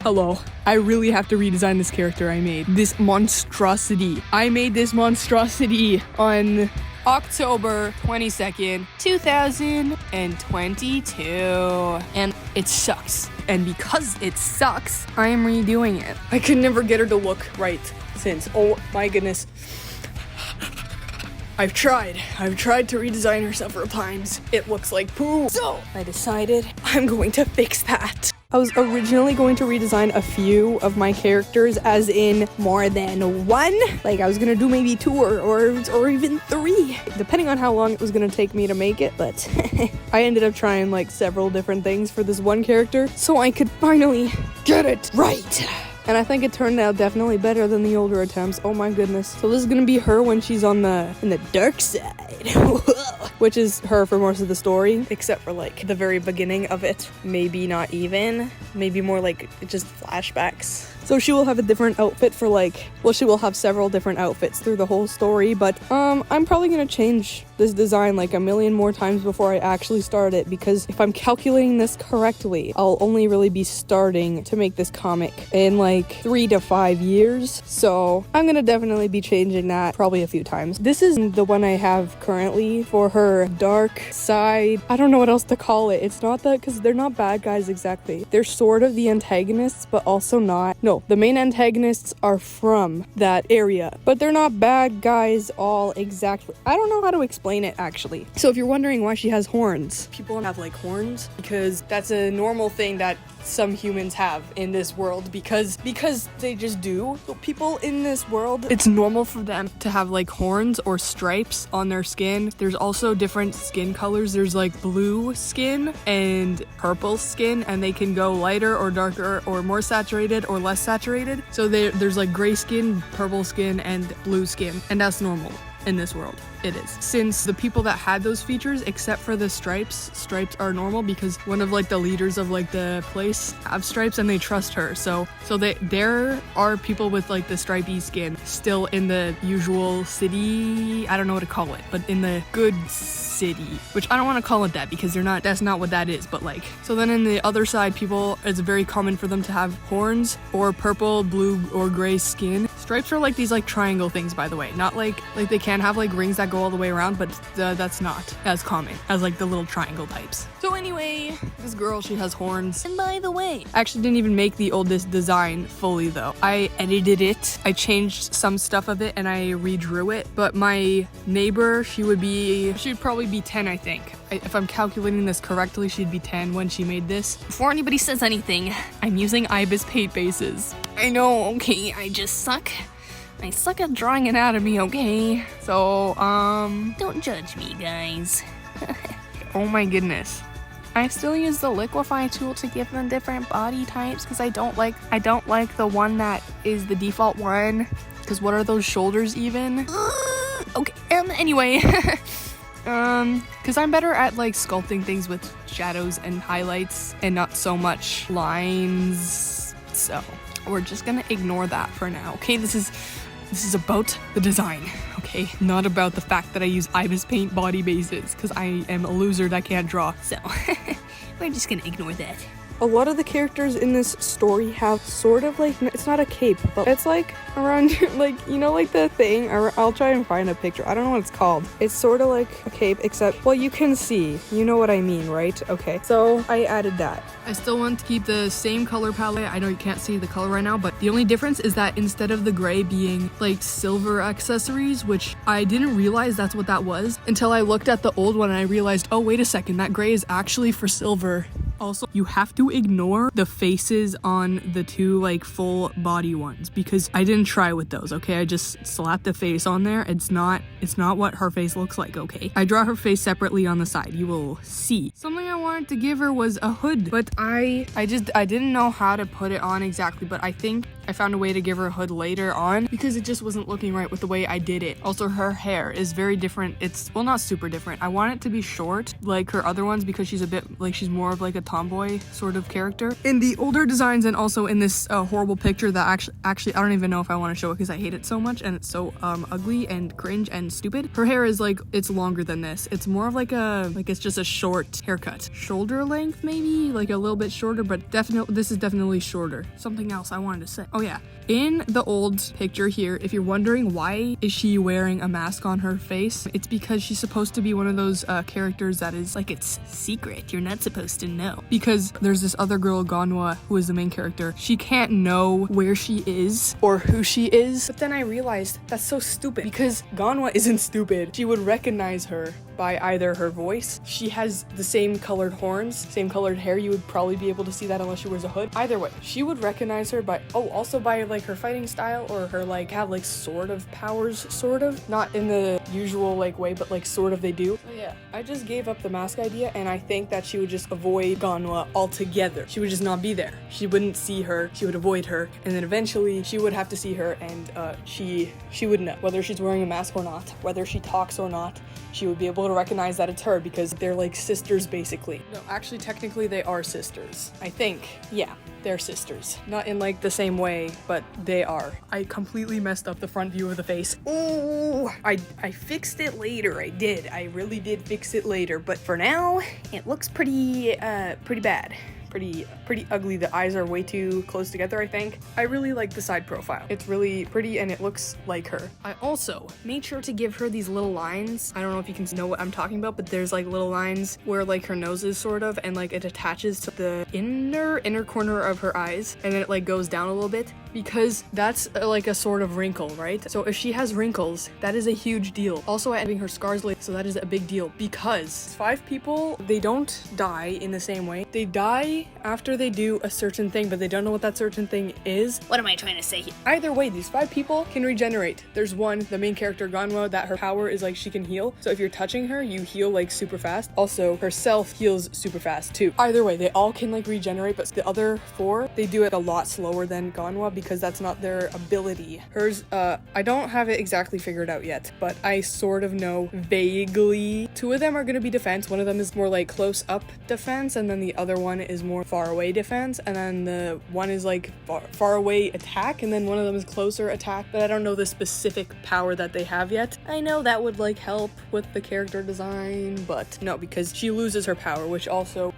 Hello. I really have to redesign this character I made. This monstrosity. I made this monstrosity on October 22nd, 2022. And it sucks. And because it sucks, I am redoing it. I could never get her to look right since. Oh my goodness. I've tried to redesign her several times. It looks like poo. So I decided I'm going to fix that. I was originally going to redesign a few of my characters, as in more than one. Like I was gonna do maybe 2 or even 3, depending on how long it was gonna take me to make it. But I ended up trying like several different things for this one character, so I could finally get it right. And I think it turned out definitely better than the older attempts. Oh my goodness. So this is gonna be her when she's in the dark side. Which is her for most of the story, except for like the very beginning of it. Maybe not even. Maybe more like just flashbacks. So she will have a different outfit for she will have several different outfits through the whole story, but I'm probably gonna change this design like a million more times before I actually start it, because if I'm calculating this correctly, I'll only really be starting to make this comic in like 3 to 5 years. So I'm gonna definitely be changing that probably a few times. This is the one I have currently for her dark side. I don't know what else to call it. It's not that, because they're not bad guys exactly. They're sort of the antagonists, but also not. No, the main antagonists are from that area, but they're not bad guys all exactly. I don't know how to explain it actually. So if you're wondering why she has horns, people have like horns because that's a normal thing that some humans have in this world, because they just do. So people in this world, it's normal for them to have like horns or stripes on their skin. There's also different skin colors. There's like blue skin and purple skin, and they can go lighter or darker or more saturated or less saturated. So there's like gray skin, purple skin, and blue skin, and that's normal in this world. It is. Since the people that had those features, except for the stripes are normal because one of like the leaders of like the place have stripes and they trust her. So there are people with like the stripy skin still in the usual city. I don't know what to call it, but in the good city, which I don't want to call it that because that's not what that is, but like, so then in the other side, people, it's very common for them to have horns or purple, blue, or gray skin. Stripes are like these like triangle things, by the way, not like they can have like rings that go all the way around, but that's not as common as like the little triangle types. So anyway, this girl, she has horns. And by the way, I actually didn't even make the oldest design fully though. I edited it, I changed some stuff of it, and I redrew it. But my neighbor, she'd probably be 10, I think. If I'm calculating this correctly, she'd be 10 when she made this. Before anybody says anything, I'm using ibis paint bases. I know, okay, I just suck. I suck at drawing anatomy, okay? So, don't judge me, guys. Oh my goodness. I still use the liquefy tool to give them different body types because I don't like the one that is the default one. Because what are those shoulders even? Okay, anyway. Because I'm better at like sculpting things with shadows and highlights and not so much lines. So we're just gonna ignore that for now. Okay, this is about the design, okay? Not about the fact that I use ibis paint body bases, because I am a loser that can't draw. So we're just gonna ignore that. A lot of the characters in this story have sort of like, it's not a cape, but it's like around, like, you know, like the thing, I'll try and find a picture. I don't know what it's called. It's sort of like a cape, except, well, you can see, you know what I mean, right? Okay, so I added that. I still want to keep the same color palette. I know you can't see the color right now, but the only difference is that instead of the gray being like silver accessories, which I didn't realize that's what that was until I looked at the old one and I realized, oh, wait a second, that gray is actually for silver. Also, you have to ignore the faces on the 2 like full body ones because I didn't try with those, okay? I just slapped the face on there. It's not what her face looks like, okay? I draw her face separately on the side. You will see. Something I wanted to give her was a hood, but I didn't know how to put it on exactly, but I think I found a way to give her a hood later on because it just wasn't looking right with the way I did it. Also, her hair is very different. It's, well, not super different. I want it to be short like her other ones because she's a bit like, she's more of like a tomboy sort of character. In the older designs and also in this horrible picture that actually I don't even know if I want to show it because I hate it so much and it's so ugly and cringe and stupid. Her hair is like, it's longer than this. It's more of like it's just a short haircut. Shoulder length maybe, like a little bit shorter, but definitely, this is definitely shorter. Something else I wanted to say. Oh yeah. In the old picture here, if you're wondering why is she wearing a mask on her face, it's because she's supposed to be one of those characters that is like, it's secret, you're not supposed to know. Because there's this other girl, Ganwa, who is the main character. She can't know where she is or who she is. But then I realized that's so stupid because Ganwa isn't stupid. She would recognize her by either her voice. She has the same colored horns, same colored hair. You would probably be able to see that unless she wears a hood. Either way, she would recognize her by, also by like her fighting style or her like have like sort of powers, sort of. Not in the usual like way, but like sort of they do. So yeah, I just gave up the mask idea and I think that she would just avoid Ganwa altogether. She would just not be there. She wouldn't see her, she would avoid her, and then eventually she would have to see her and she would know whether she's wearing a mask or not, whether she talks or not. She would be able to recognize that it's her because they're like sisters basically. No, actually technically they are sisters. I think, yeah, they're sisters. Not in like the same way, but they are. I completely messed up the front view of the face. Ooh, I fixed it later, I did. I really did fix it later, but for now, it looks pretty bad. Pretty ugly. The eyes are way too close together, I think. I really like the side profile. It's really pretty and it looks like her. I also made sure to give her these little lines. I don't know if you can know what I'm talking about, but there's like little lines where like her nose is sort of, and like it attaches to the inner corner of her eyes, and then it like goes down a little bit because that's like a sort of wrinkle, right? So if she has wrinkles, that is a huge deal. Also adding her scars later, so that is a big deal because 5 people, they don't die in the same way. They die after they do a certain thing, but they don't know what that certain thing is. What am I trying to say here? Either way, these 5 people can regenerate. There's one, the main character, Ganwa, that her power is like she can heal. So if you're touching her, you heal like super fast. Also, herself heals super fast too. Either way, they all can like regenerate, but the other 4, they do it a lot slower than Ganwa because that's not their ability. Hers, I don't have it exactly figured out yet, but I sort of know vaguely. 2 of them are gonna be defense. One of them is more like close up defense, and then the other one is more far away defense, and then the one is like far away attack, and then one of them is closer attack, but I don't know the specific power that they have yet. I know that would like help with the character design, but no, because she loses her power, which also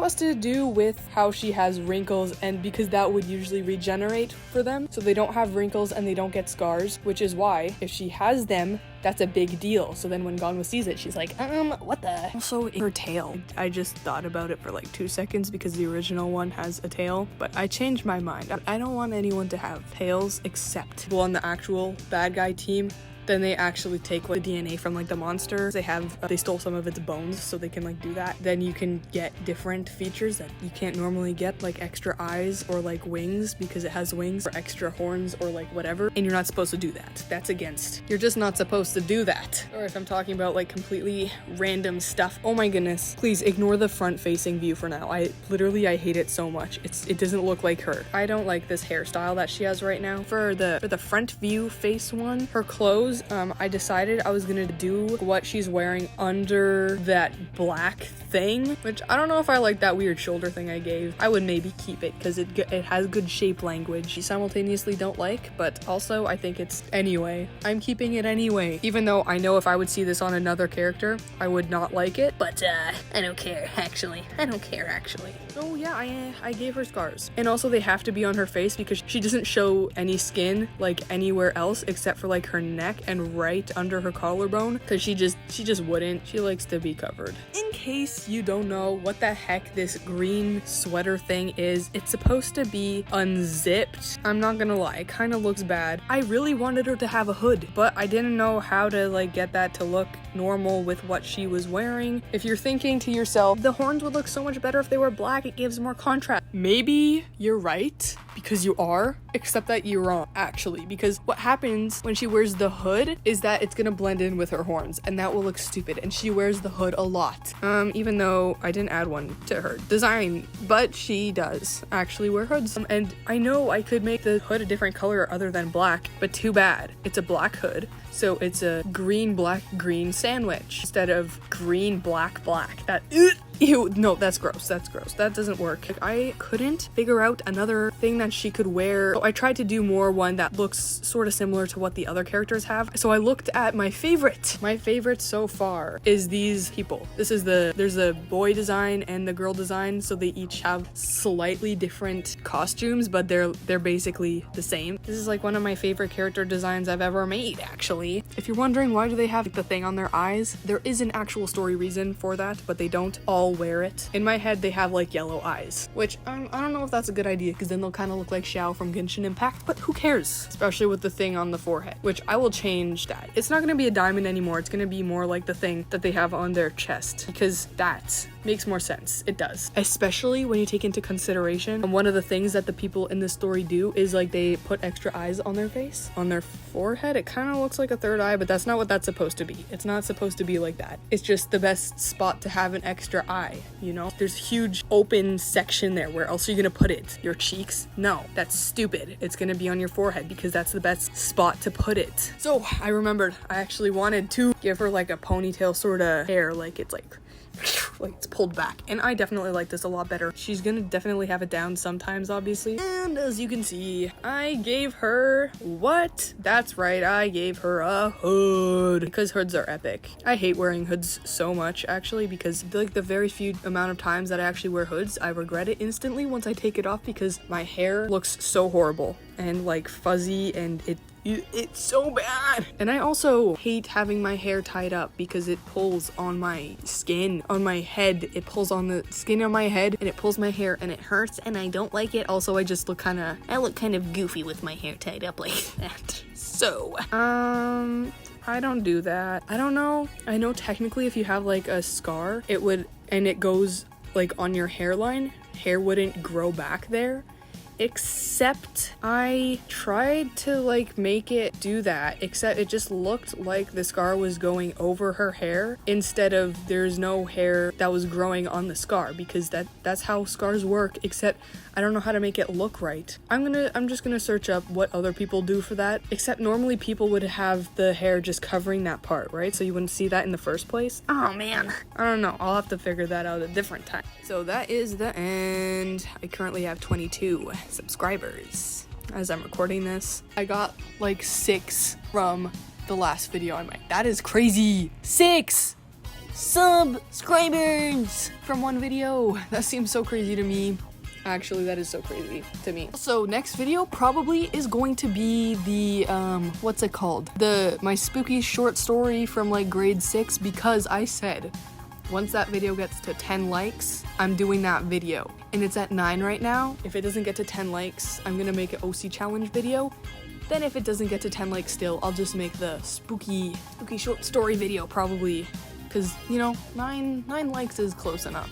has to do with how she has wrinkles, and because that would usually regenerate for them, so they don't have wrinkles and they don't get scars, which is why if she has them, that's a big deal. So then when Ganwa sees it, she's like, what the? Also, her tail. I just thought about it for like 2 seconds because the original one has a tail, but I changed my mind. I don't want anyone to have tails except people on the actual bad guy team. Then they actually take like the DNA from like the monster. They stole some of its bones, so they can like do that. Then you can get different features that you can't normally get, like extra eyes or like wings because it has wings, or extra horns or like whatever. And you're not supposed to do that. That's against. You're just not supposed to do that. Or if I'm talking about like completely random stuff, oh my goodness, please ignore the front facing view for now. I hate it so much. It doesn't look like her. I don't like this hairstyle that she has right now. For the front view face one, her clothes, I decided I was gonna do what she's wearing under that black thing, which I don't know if I like that weird shoulder thing I gave. I would maybe keep it because it has good shape language. You simultaneously don't like, but also I think it's anyway. I'm keeping it anyway, even though I know if I would see this on another character, I would not like it. But I don't care actually. Oh yeah, I gave her scars, and also they have to be on her face because she doesn't show any skin like anywhere else except for like her neck and right under her collarbone, because she just wouldn't. She likes to be covered. In case you don't know what the heck this green sweater thing is, it's supposed to be unzipped. I'm not gonna lie, it kind of looks bad. I really wanted her to have a hood, but I didn't know how to like get that to look normal with what she was wearing. If you're thinking to yourself, the horns would look so much better if they were black, it gives more contrast. Maybe you're right, because you are, except that you're wrong, actually, because what happens when she wears the hood is that it's gonna blend in with her horns, and that will look stupid, and she wears the hood a lot. Even though I didn't add one to her design, but she does actually wear hoods. And I know I could make the hood a different color other than black, but too bad. It's a black hood, so it's a green, black, green sandwich instead of green, black, black. That, ew, no, that's gross. That's gross. That doesn't work. Like, I couldn't figure out another thing that she could wear. So I tried to do more one that looks sort of similar to what the other characters have. So I looked at my favorite. My favorite so far is these people. This is there's a boy design and the girl design, so they each have slightly different costumes, but they're basically the same. This is like one of my favorite character designs I've ever made, actually. If you're wondering why do they have the thing on their eyes, there is an actual story reason for that, but they don't all wear it. In my head, they have like yellow eyes, which I don't know if that's a good idea, because then they'll kind of look like Xiao from Genshin Impact, but who cares? Especially with the thing on the forehead, which I will change that. It's not going to be a diamond anymore. It's going to be more like the thing that they have on their chest, because that makes more sense. It does. Especially when you take into consideration, and one of the things that the people in this story do is like they put extra eyes on their face, on their forehead. It kind of looks like a third eye, but that's not what that's supposed to be. It's not supposed to be like that. It's just the best spot to have an extra eye, you know? There's a huge open section there. Where else are you gonna put it? Your cheeks? No, that's stupid. It's gonna be on your forehead because that's the best spot to put it. So I remembered I actually wanted to give her like a ponytail sort of hair, like it's like it's pulled back, and I definitely like this a lot better. She's gonna definitely have it down sometimes, obviously, and as you can see, I gave her what? That's right, I gave her a hood, because hoods are epic. I hate wearing hoods so much, actually, because like the very few amount of times that I actually wear hoods, I regret it instantly once I take it off, because my hair looks so horrible and like fuzzy, and it's so bad. And I also hate having my hair tied up because it pulls on my skin, on my head. It pulls on the skin on my head, and it pulls my hair, and it hurts, and I don't like it. Also, I just look kind of goofy with my hair tied up like that. So, I don't do that. I don't know. I know technically if you have like a scar, it would, and it goes like on your hairline, hair wouldn't grow back there. Except I tried to like make it do that, except it just looked like the scar was going over her hair instead of there's no hair that was growing on the scar, because that's how scars work, except I don't know how to make it look right. I'm just gonna search up what other people do for that, except normally people would have the hair just covering that part, right? So you wouldn't see that in the first place. Oh man, I don't know. I'll have to figure that out a different time. So that is the end. I currently have 22 subscribers as I'm recording this. I got like 6 from the last video I made. That is crazy. 6 subscribers from one video. That seems so crazy to me. Actually, that is so crazy to me. So next video probably is going to be the, what's it called? My spooky short story from like grade 6, because I said once that video gets to 10 likes, I'm doing that video. And it's at 9 right now. If it doesn't get to 10 likes, I'm gonna make an OC challenge video. Then if it doesn't get to 10 likes still, I'll just make the spooky short story video probably. Because, you know, 9 likes is close enough.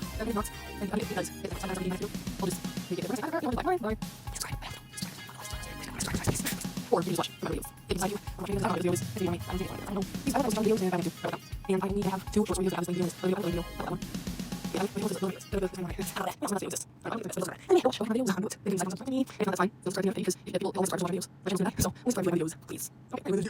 Or please watch my videos. If you like you, videos, if you like I don't know. These are videos and I do. And I need to have 2 short videos out of this video. That one. Yeah, videos. That's fine. They'll start because people always start videos. So, let's start videos, please. Okay.